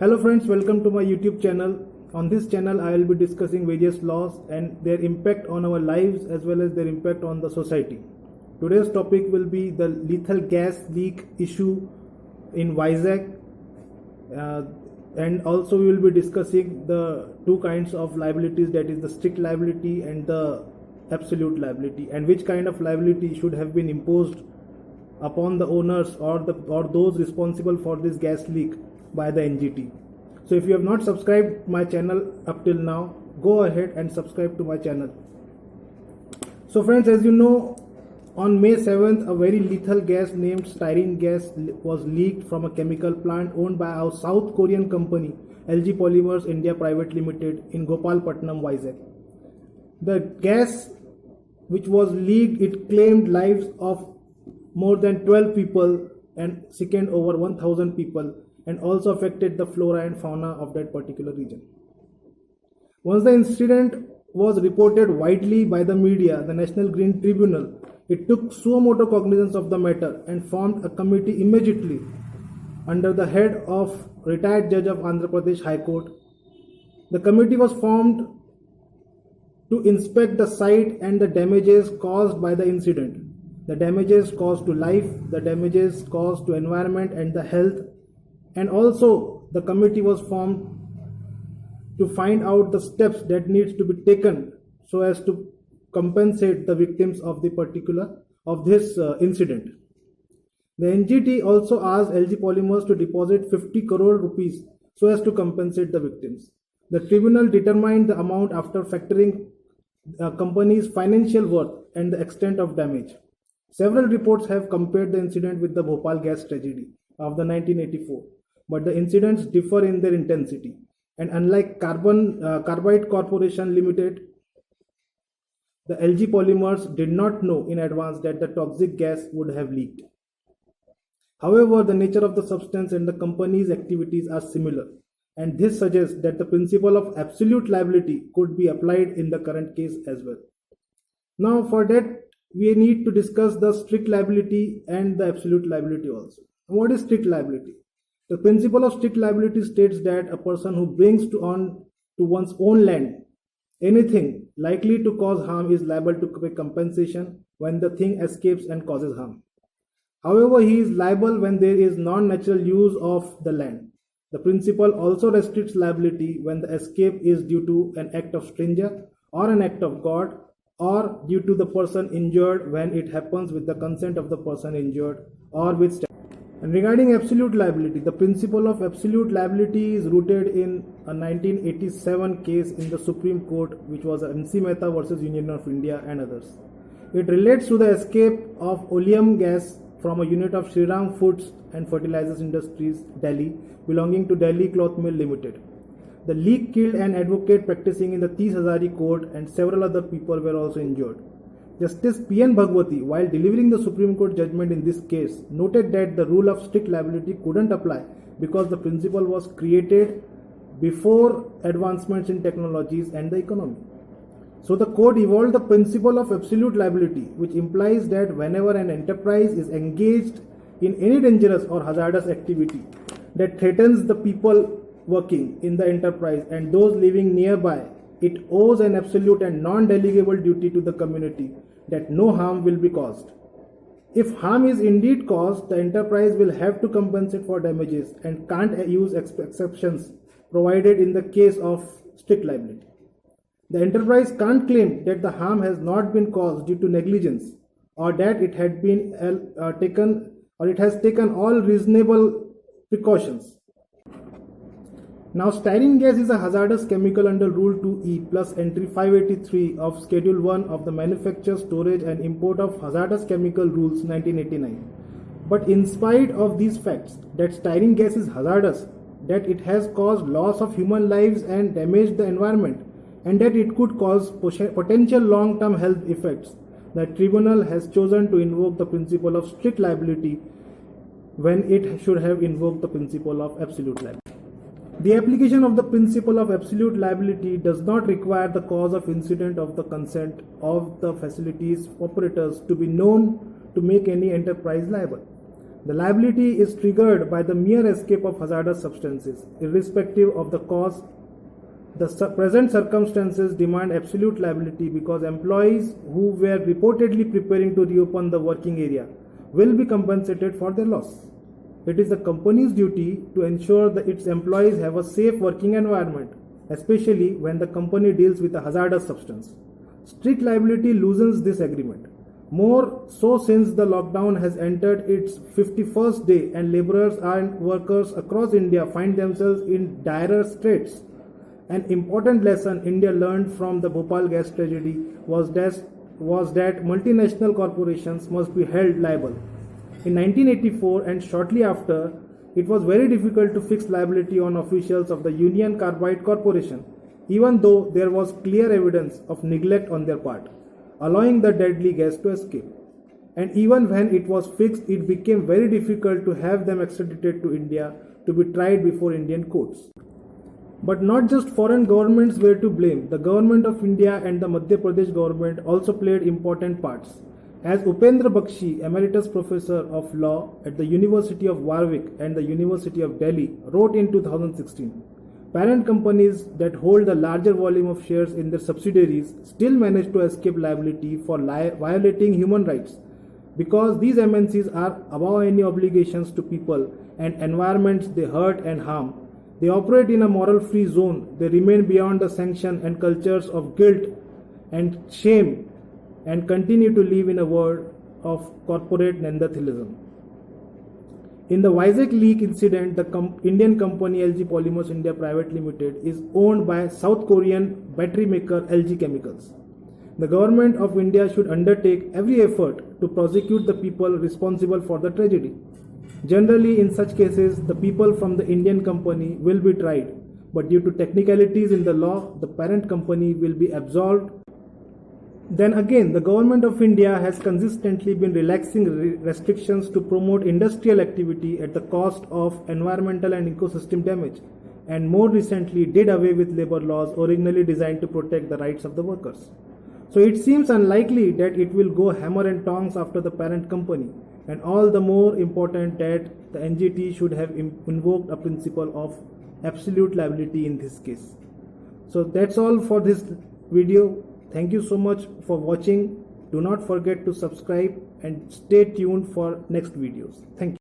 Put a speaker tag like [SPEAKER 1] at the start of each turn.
[SPEAKER 1] Hello friends, welcome to my YouTube channel. On this channel I will be discussing various laws and their impact on our lives as well as their impact on the society. Today's topic will be the lethal gas leak issue in Vizag, and also we will be discussing the two kinds of liabilities, that is the strict liability and the absolute liability, and which kind of liability should have been imposed upon the owners or those responsible for this gas leak by the NGT. So if you have not subscribed my channel up till now, go ahead and subscribe to my channel. So friends, as you know, on May 7th, a very lethal gas named styrene gas was leaked from a chemical plant owned by our South Korean company LG Polymers India Private Limited in Gopalpatnam, Vizag. The gas which was leaked, it claimed lives of more than 12 people and sickened over 1000 people, and also affected the flora and fauna of that particular region. Once the incident was reported widely by the media, the National Green Tribunal, it took suo motu cognizance of the matter and formed a committee immediately under the head of retired judge of Andhra Pradesh High Court. The committee was formed to inspect the site and the damages caused by the incident, the damages caused to life, the damages caused to environment and the health, and also the committee was formed to find out the steps that needs to be taken so as to compensate the victims of this incident. The NGT also asked LG Polymers to deposit 50 crore rupees so as to compensate the victims. The tribunal determined the amount after factoring the company's financial worth and the extent of damage. Several reports have compared the incident with the Bhopal gas tragedy of the 1984, but the incidents differ in their intensity. And unlike Carbide Corporation Limited, the LG Polymers did not know in advance that the toxic gas would have leaked. However, the nature of the substance and the company's activities are similar, and this suggests that the principle of absolute liability could be applied in the current case as well. Now, for that, we need to discuss the strict liability and the absolute liability also. What is strict liability? The principle of strict liability states that a person who brings to one's own land anything likely to cause harm is liable to pay compensation when the thing escapes and causes harm. However, he is liable when there is non-natural use of the land. The principle also restricts liability when the escape is due to an act of stranger or an act of God, or due to the person injured when it happens with the consent of the person injured or with. And regarding absolute liability, the principle of absolute liability is rooted in a 1987 case in the Supreme Court, which was NC Mehta versus Union of India and others. It relates to the escape of oleum gas from a unit of Shriram Foods and Fertilizers Industries, Delhi, belonging to Delhi Cloth Mill Limited. The leak killed an advocate practicing in the Tees Hazari Court, and several other people were also injured. Justice P.N. Bhagwati, while delivering the Supreme Court judgment in this case, noted that the rule of strict liability couldn't apply because the principle was created before advancements in technologies and the economy. So the court evolved the principle of absolute liability, which implies that whenever an enterprise is engaged in any dangerous or hazardous activity that threatens the people working in the enterprise and those living nearby, it owes an absolute and non-delegable duty to the community that no harm will be caused. If harm is indeed caused, the enterprise will have to compensate for damages and can't use exceptions provided in the case of strict liability. The enterprise can't claim that the harm has not been caused due to negligence, or that it had been it has taken all reasonable precautions. Now, styrene gas is a hazardous chemical under Rule 2E plus Entry 583 of Schedule 1 of the Manufacture, Storage and Import of Hazardous Chemical Rules 1989. But in spite of these facts, that styrene gas is hazardous, that it has caused loss of human lives and damaged the environment, and that it could cause potential long-term health effects, the tribunal has chosen to invoke the principle of strict liability when it should have invoked the principle of absolute liability. The application of the principle of absolute liability does not require the cause of incident of the consent of the facilities operators to be known to make any enterprise liable. The liability is triggered by the mere escape of hazardous substances, irrespective of the cause. The present circumstances demand absolute liability because employees who were reportedly preparing to reopen the working area will be compensated for their loss. It is the company's duty to ensure that its employees have a safe working environment, especially when the company deals with a hazardous substance. Strict liability loosens this agreement. More so since the lockdown has entered its 51st day and laborers and workers across India find themselves in dire straits. An important lesson India learned from the Bhopal gas tragedy was that multinational corporations must be held liable. In 1984 and shortly after, it was very difficult to fix liability on officials of the Union Carbide Corporation, even though there was clear evidence of neglect on their part, allowing the deadly gas to escape. And even when it was fixed, it became very difficult to have them extradited to India to be tried before Indian courts. But not just foreign governments were to blame. The government of India and the Madhya Pradesh government also played important parts. As Upendra Bakshi, Emeritus Professor of Law at the University of Warwick and the University of Delhi, wrote in 2016, parent companies that hold a larger volume of shares in their subsidiaries still manage to escape liability for violating human rights because these MNCs are above any obligations to people and environments they hurt and harm. They operate in a moral-free zone. They remain beyond the sanction and cultures of guilt and shame and continue to live in a world of corporate Neanderthalism. In the Vizag leak incident, the Indian company LG Polymers India Private Limited is owned by South Korean battery maker LG Chemicals. The government of India should undertake every effort to prosecute the people responsible for the tragedy. Generally, in such cases, the people from the Indian company will be tried, but due to technicalities in the law, the parent company will be absolved. Then again, the government of India has consistently been relaxing restrictions to promote industrial activity at the cost of environmental and ecosystem damage, and more recently did away with labor laws originally designed to protect the rights of the workers. So it seems unlikely that it will go hammer and tongs after the parent company, and all the more important that the NGT should have invoked a principle of absolute liability in this case. So that's all for this video. Thank you so much for watching. Do not forget to subscribe and stay tuned for next videos. Thank you.